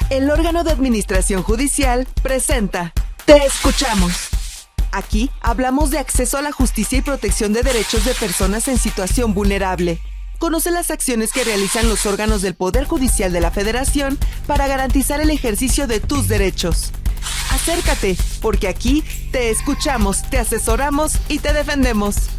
El órgano de administración judicial presenta Te Escuchamos. Aquí hablamos de acceso a la justicia y protección de derechos de personas en situación vulnerable. Conoce las acciones que realizan los órganos del Poder Judicial de la Federación para garantizar el ejercicio de tus derechos. Acércate, porque aquí te escuchamos, te asesoramos y te defendemos.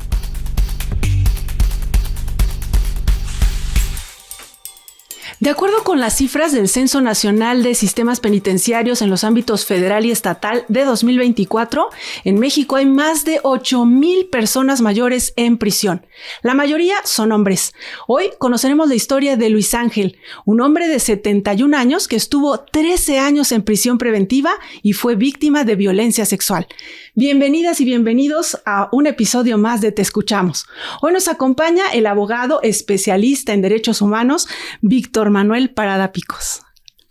De acuerdo con las cifras del Censo Nacional de Sistemas Penitenciarios en los ámbitos federal y estatal de 2024, en México hay más de 8,000 personas mayores en prisión. La mayoría son hombres. Hoy conoceremos la historia de Luis Ángel, un hombre de 71 años que estuvo 13 años en prisión preventiva y fue víctima de violencia sexual. Bienvenidas y bienvenidos a un episodio más de Te Escuchamos. Hoy nos acompaña el abogado especialista en derechos humanos, Víctor Manuel Parada Picos.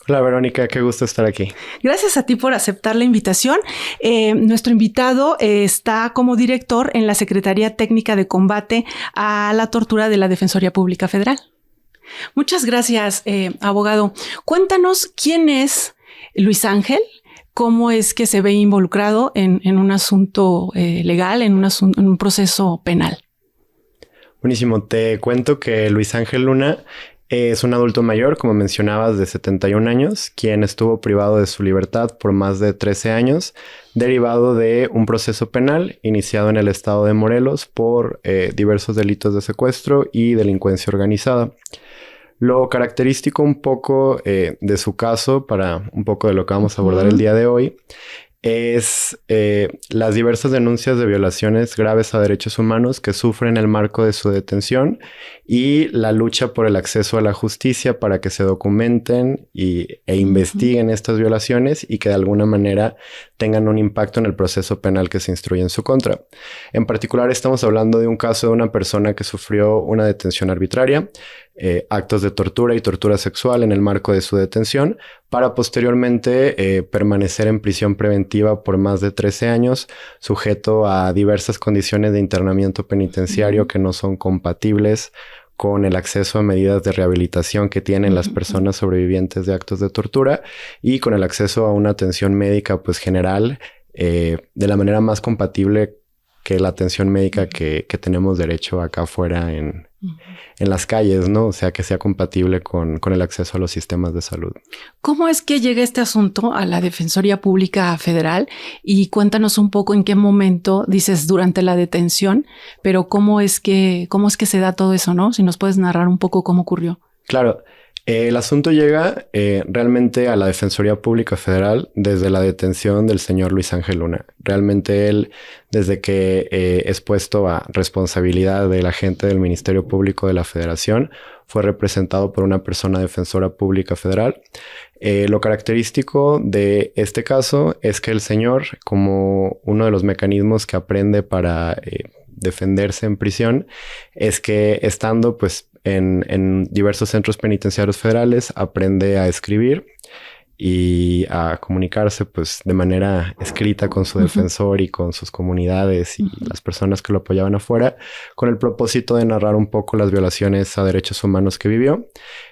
Hola Verónica, qué gusto estar aquí. Gracias a ti por aceptar la invitación. Nuestro invitado está como director en la Secretaría Técnica de Combate a la Tortura de la Defensoría Pública Federal. Muchas gracias, abogado. Cuéntanos quién es Luis Ángel, cómo es que se ve involucrado en un asunto legal, en un proceso penal. Buenísimo, te cuento que Luis Ángel Luna es un adulto mayor, como mencionabas, de 71 años, quien estuvo privado de su libertad por más de 13 años, derivado de un proceso penal iniciado en el estado de Morelos por diversos delitos de secuestro y delincuencia organizada. Lo característico un poco de su caso, para un poco de lo que vamos a abordar el día de hoy, es las diversas denuncias de violaciones graves a derechos humanos que sufre en el marco de su detención y la lucha por el acceso a la justicia para que se documenten e investiguen estas violaciones y que de alguna manera tengan un impacto en el proceso penal que se instruye en su contra. En particular, estamos hablando de un caso de una persona que sufrió una detención arbitraria, actos de tortura y tortura sexual en el marco de su detención, para posteriormente permanecer en prisión preventiva por más de 13 años, sujeto a diversas condiciones de internamiento penitenciario que no son compatibles con el acceso a medidas de rehabilitación que tienen las personas sobrevivientes de actos de tortura y con el acceso a una atención médica pues general de la manera más compatible que la atención médica que tenemos derecho acá afuera en las calles, ¿no? O sea, que sea compatible con el acceso a los sistemas de salud. ¿Cómo es que llega este asunto a la Defensoría Pública Federal? Y cuéntanos un poco en qué momento, dices durante la detención, pero cómo es que se da todo eso, ¿no? Si nos puedes narrar un poco cómo ocurrió. Claro. El asunto llega realmente a la Defensoría Pública Federal desde la detención del señor Luis Ángel Luna. Realmente él, desde que es puesto a responsabilidad del agente del Ministerio Público de la Federación, fue representado por una persona defensora pública federal. Lo característico de este caso es que el señor, como uno de los mecanismos que aprende para defenderse en prisión, es que estando pues en diversos centros penitenciarios federales, aprende a escribir y a comunicarse pues de manera escrita con su defensor y con sus comunidades y las personas que lo apoyaban afuera, con el propósito de narrar un poco las violaciones a derechos humanos que vivió.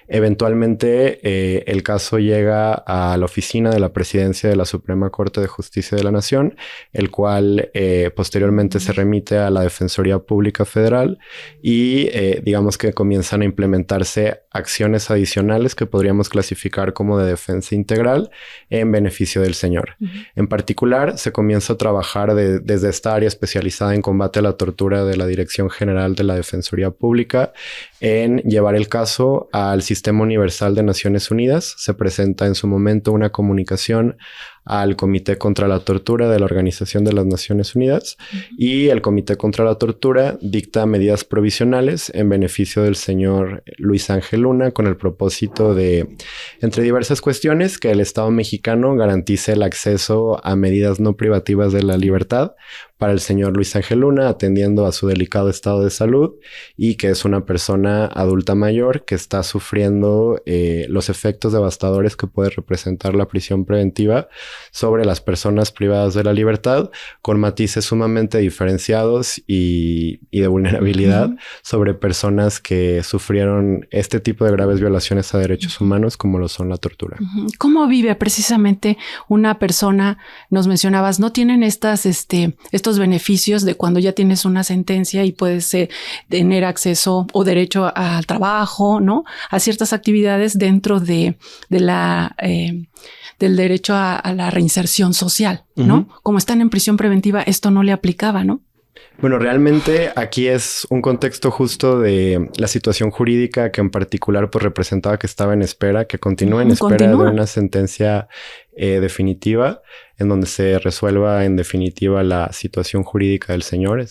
Eventualmente el caso llega a la oficina de la Presidencia de la Suprema Corte de Justicia de la Nación, el cual posteriormente se remite a la Defensoría Pública Federal y digamos que comienzan a implementarse acciones adicionales que podríamos clasificar como de defensa integral en beneficio del señor. En particular, se comienza a trabajar desde esta área especializada en combate a la tortura de la Dirección General de la Defensoría Pública en llevar el caso al Sistema Universal de Naciones Unidas. Se presenta en su momento una comunicación al Comité contra la Tortura de la Organización de las Naciones Unidas y el Comité contra la Tortura dicta medidas provisionales en beneficio del señor Luis Ángel Luna con el propósito de, entre diversas cuestiones, que el Estado mexicano garantice el acceso a medidas no privativas de la libertad para el señor Luis Ángel Luna, atendiendo a su delicado estado de salud y que es una persona adulta mayor que está sufriendo los efectos devastadores que puede representar la prisión preventiva sobre las personas privadas de la libertad, con matices sumamente diferenciados y de vulnerabilidad sobre personas que sufrieron este tipo de graves violaciones a derechos humanos como lo son la tortura. ¿Cómo vive precisamente una persona? Nos mencionabas, no tienen estos beneficios de cuando ya tienes una sentencia y puedes tener acceso o derecho al trabajo, ¿no? A ciertas actividades dentro del derecho a la reinserción social, ¿no? Como están en prisión preventiva, esto no le aplicaba, ¿no? Bueno, realmente aquí es un contexto justo de la situación jurídica que en particular pues representaba que estaba en espera, que continúa en espera de una sentencia definitiva en donde se resuelva en definitiva la situación jurídica del señor.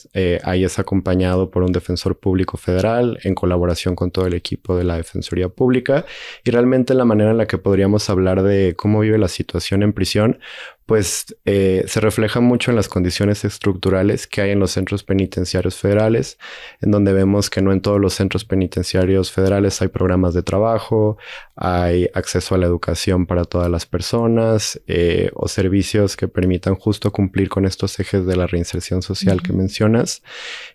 Ahí es acompañado por un defensor público federal en colaboración con todo el equipo de la Defensoría Pública, y realmente la manera en la que podríamos hablar de cómo vive la situación en prisión pues se refleja mucho en las condiciones estructurales que hay en los centros penitenciarios federales, en donde vemos que no en todos los centros penitenciarios federales hay programas de trabajo, hay acceso a la educación para todas las personas o servicios que permitan justo cumplir con estos ejes de la reinserción social que mencionas,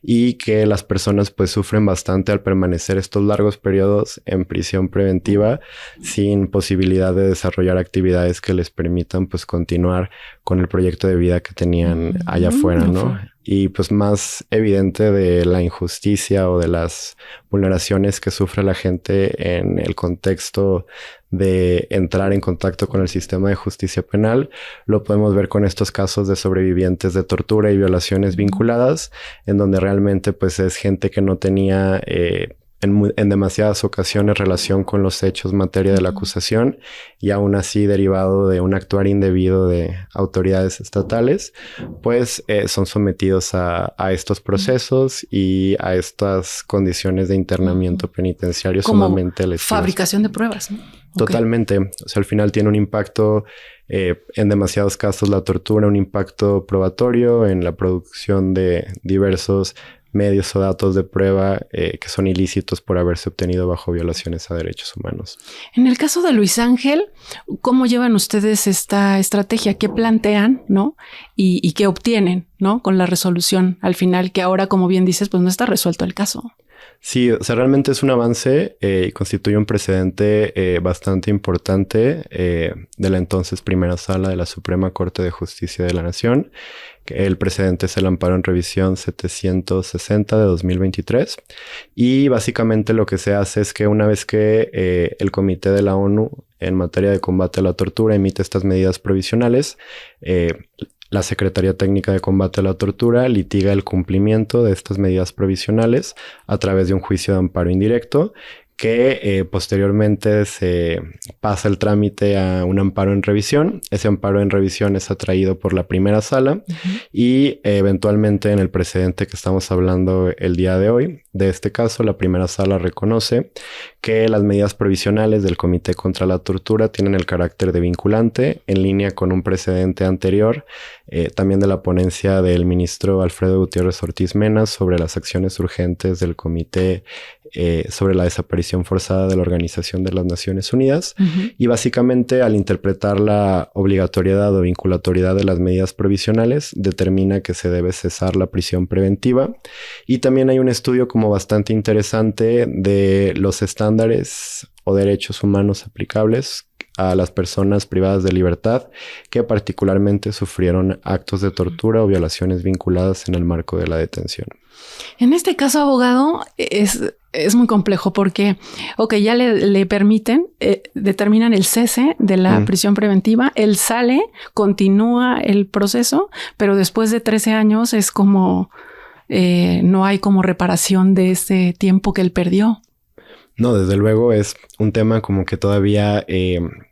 y que las personas pues sufren bastante al permanecer estos largos periodos en prisión preventiva sin posibilidad de desarrollar actividades que les permitan pues continuar con el proyecto de vida que tenían allá afuera, ¿no? Y pues más evidente de la injusticia o de las vulneraciones que sufre la gente en el contexto de entrar en contacto con el sistema de justicia penal, lo podemos ver con estos casos de sobrevivientes de tortura y violaciones vinculadas, en donde realmente pues es gente que no tenía en demasiadas ocasiones relación con los hechos materia de la acusación, y aún así derivado de un actuar indebido de autoridades estatales, pues son sometidos a estos procesos y a estas condiciones de internamiento penitenciario sumamente lesivas. Fabricación de pruebas, ¿no? Totalmente. O sea, al final tiene un impacto, en demasiados casos la tortura, un impacto probatorio en la producción de diversos medios o datos de prueba que son ilícitos por haberse obtenido bajo violaciones a derechos humanos. En el caso de Luis Ángel, ¿cómo llevan ustedes esta estrategia? ¿Qué plantean, no? Y qué obtienen, ¿no? Con la resolución al final, que ahora, como bien dices, pues no está resuelto el caso. Sí, o sea, realmente es un avance y constituye un precedente bastante importante de la entonces primera sala de la Suprema Corte de Justicia de la Nación. El precedente es el amparo en revisión 760 de 2023. Y básicamente lo que se hace es que una vez que el Comité de la ONU en materia de combate a la tortura emite estas medidas provisionales, la Secretaría Técnica de Combate a la Tortura litiga el cumplimiento de estas medidas provisionales a través de un juicio de amparo indirecto que posteriormente se pasa el trámite a un amparo en revisión. Ese amparo en revisión es atraído por la primera sala y eventualmente en el precedente que estamos hablando el día de hoy, de este caso, la primera sala reconoce que las medidas provisionales del Comité contra la Tortura tienen el carácter de vinculante en línea con un precedente anterior, también de la ponencia del ministro Alfredo Gutiérrez Ortiz Mena sobre las acciones urgentes del Comité sobre la desaparición forzada de la Organización de las Naciones Unidas. Y básicamente al interpretar la obligatoriedad o vinculatoriedad de las medidas provisionales determina que se debe cesar la prisión preventiva. Y también hay un estudio como bastante interesante de los estándares o derechos humanos aplicables a las personas privadas de libertad que particularmente sufrieron actos de tortura o violaciones vinculadas en el marco de la detención. En este caso, abogado, es muy complejo porque, ya le permiten, determinan el cese de la prisión preventiva, él sale, continúa el proceso, pero después de 13 años es como, no hay como reparación de ese tiempo que él perdió. No, desde luego es un tema como que todavía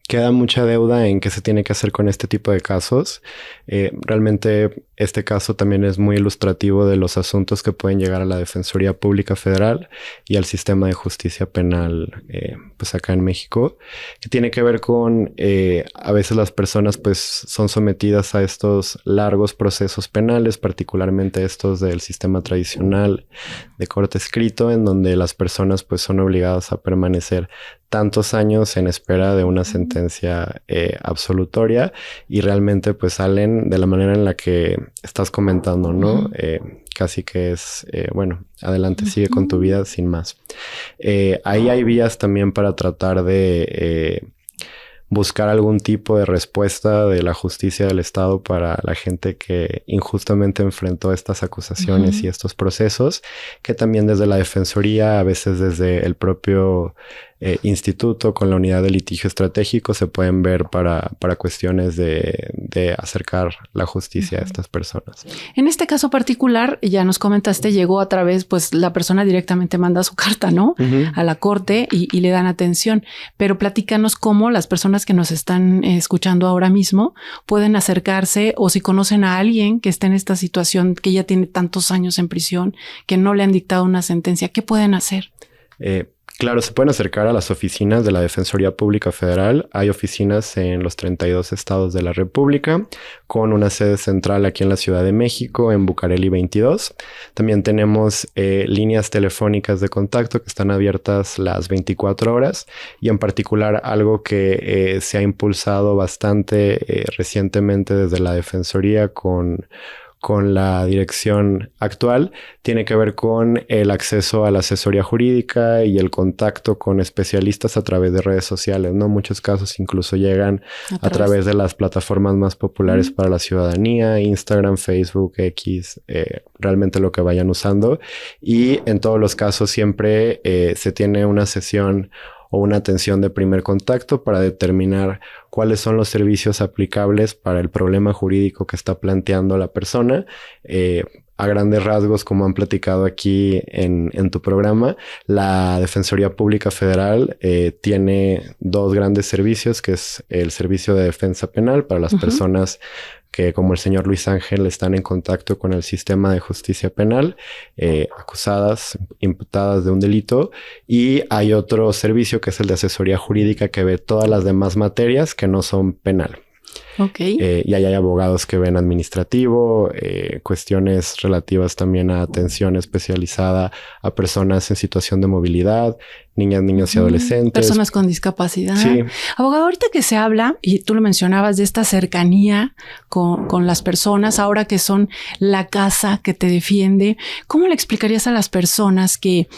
queda mucha deuda en qué se tiene que hacer con este tipo de casos. Realmente este caso también es muy ilustrativo de los asuntos que pueden llegar a la Defensoría Pública Federal y al sistema de justicia penal, pues acá en México, que tiene que ver con a veces las personas pues son sometidas a estos largos procesos penales, particularmente estos del sistema tradicional de corte escrito, en donde las personas pues son obligadas a permanecer tantos años en espera de una sentencia absolutoria y realmente pues salen de la manera en la que estás comentando, ¿no? Casi que es, bueno, adelante, sigue con tu vida sin más. Ahí hay vías también para tratar de buscar algún tipo de respuesta de la justicia del Estado para la gente que injustamente enfrentó estas acusaciones y estos procesos, que también desde la Defensoría, a veces desde el propio instituto con la unidad de litigio estratégico se pueden ver para cuestiones de acercar la justicia a estas personas. En este caso particular, ya nos comentaste, llegó a través, pues la persona directamente manda su carta, ¿no? A la corte y le dan atención. Pero platícanos cómo las personas que nos están escuchando ahora mismo pueden acercarse, o si conocen a alguien que esté en esta situación, que ya tiene tantos años en prisión, que no le han dictado una sentencia, ¿qué pueden hacer? Claro, se pueden acercar a las oficinas de la Defensoría Pública Federal. Hay oficinas en los 32 estados de la República, con una sede central aquí en la Ciudad de México, en Bucareli 22. También tenemos líneas telefónicas de contacto que están abiertas las 24 horas. Y en particular algo que se ha impulsado bastante recientemente desde la Defensoría con la dirección actual, tiene que ver con el acceso a la asesoría jurídica y el contacto con especialistas a través de redes sociales, ¿no? Muchos casos incluso llegan a través de las plataformas más populares para la ciudadanía, Instagram, Facebook, X, realmente lo que vayan usando. Y en todos los casos siempre se tiene una sesión o una atención de primer contacto para determinar cuáles son los servicios aplicables para el problema jurídico que está planteando la persona. A grandes rasgos, como han platicado aquí en tu programa, la Defensoría Pública Federal tiene dos grandes servicios, que es el servicio de defensa penal para las personas que, como el señor Luis Ángel, están en contacto con el sistema de justicia penal, acusadas, imputadas de un delito. Y hay otro servicio que es el de asesoría jurídica, que ve todas las demás materias que no son penal. Okay. Y ahí hay abogados que ven administrativo, cuestiones relativas también a atención especializada a personas en situación de movilidad, niñas y adolescentes. Personas con discapacidad. Sí. Abogado, ahorita que se habla, y tú lo mencionabas, de esta cercanía con las personas, ahora que son la casa que te defiende, ¿cómo le explicarías a las personas que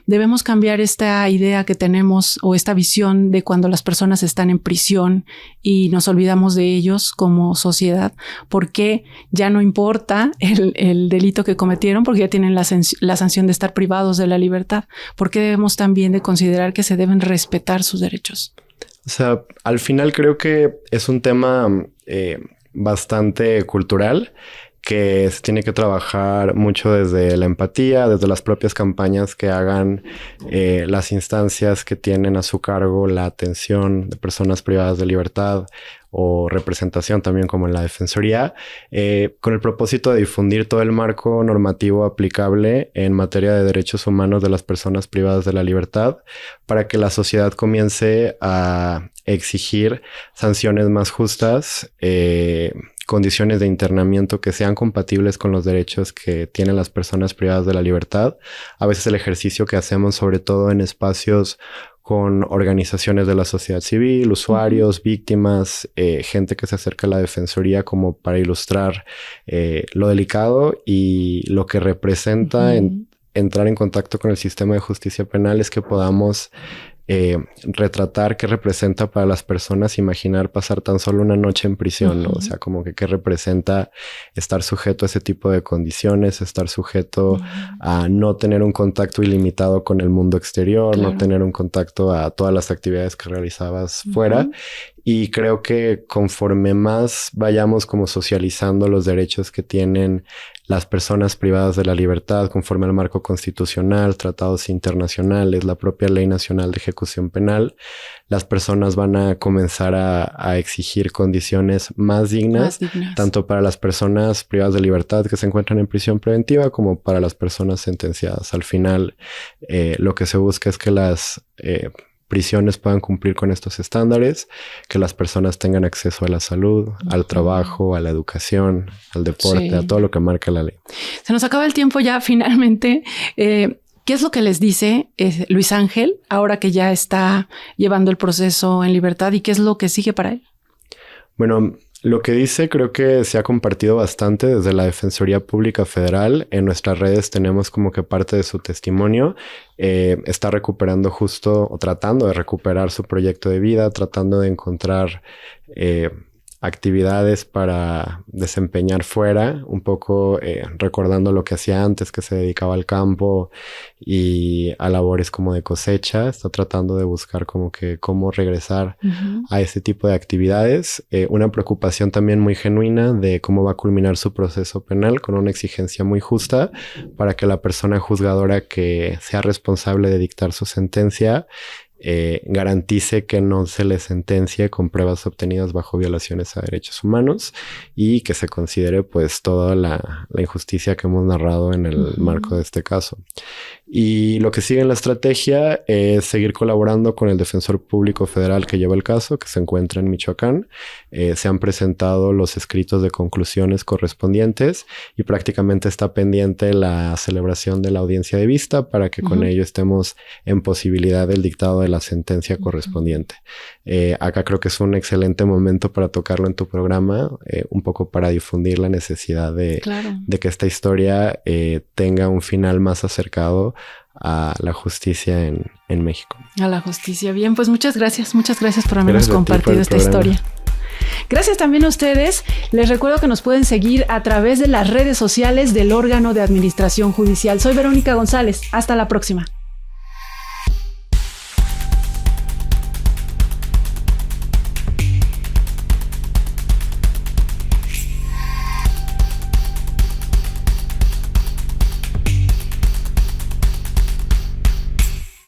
debemos cambiar esta idea que tenemos o esta visión de cuando las personas están en prisión y nos olvidamos de ellos como sociedad? Porque ya no importa el delito que cometieron, porque ya tienen la sanción de estar privados de la libertad. ¿Por qué debemos también de considerar que se deben respetar sus derechos? O sea, al final creo que es un tema bastante cultural, que se tiene que trabajar mucho desde la empatía, desde las propias campañas que hagan las instancias que tienen a su cargo la atención de personas privadas de libertad o representación también, como en la Defensoría, con el propósito de difundir todo el marco normativo aplicable en materia de derechos humanos de las personas privadas de la libertad, para que la sociedad comience a exigir sanciones más justas, condiciones de internamiento que sean compatibles con los derechos que tienen las personas privadas de la libertad. A veces el ejercicio que hacemos, sobre todo en espacios con organizaciones de la sociedad civil, usuarios, víctimas, gente que se acerca a la Defensoría, como para ilustrar lo delicado y lo que representa entrar en contacto con el sistema de justicia penal, es que podamos retratar qué representa para las personas imaginar pasar tan solo una noche en prisión, ¿no? O sea, como que qué representa estar sujeto a ese tipo de condiciones, estar sujeto a no tener un contacto ilimitado con el mundo exterior, no tener un contacto a todas las actividades que realizabas fuera. Y creo que conforme más vayamos como socializando los derechos que tienen las personas privadas de la libertad conforme al marco constitucional, tratados internacionales, la propia Ley Nacional de persecución penal, las personas van a comenzar a exigir condiciones más dignas, tanto para las personas privadas de libertad que se encuentran en prisión preventiva como para las personas sentenciadas. Al final, lo que se busca es que las prisiones puedan cumplir con estos estándares, que las personas tengan acceso a la salud, al trabajo, a la educación, al deporte, a todo lo que marca la ley. Se nos acaba el tiempo ya finalmente. ¿Qué es lo que les dice Luis Ángel ahora que ya está llevando el proceso en libertad y qué es lo que sigue para él? Bueno, lo que dice creo que se ha compartido bastante desde la Defensoría Pública Federal. En nuestras redes tenemos como que parte de su testimonio. Está recuperando justo o tratando de recuperar su proyecto de vida, tratando de encontrar actividades para desempeñar fuera, un poco recordando lo que hacía antes, que se dedicaba al campo y a labores como de cosecha. Está tratando de buscar como que cómo regresar a ese tipo de actividades. Una preocupación también muy genuina de cómo va a culminar su proceso penal, con una exigencia muy justa para que la persona juzgadora que sea responsable de dictar su sentencia garantice que no se le sentencie con pruebas obtenidas bajo violaciones a derechos humanos y que se considere pues toda la injusticia que hemos narrado en el marco de este caso. Y lo que sigue en la estrategia es seguir colaborando con el Defensor Público Federal que lleva el caso, que se encuentra en Michoacán. Se han presentado los escritos de conclusiones correspondientes y prácticamente está pendiente la celebración de la audiencia de vista para que con ello estemos en posibilidad del dictado de la sentencia correspondiente. Acá creo que es un excelente momento para tocarlo en tu programa, un poco para difundir la necesidad de que esta historia tenga un final más acercado a la justicia en México. A la justicia. Bien, pues muchas gracias por habernos compartido esta historia. Gracias también a ustedes. Les recuerdo que nos pueden seguir a través de las redes sociales del órgano de administración judicial. Soy Verónica González. Hasta la próxima.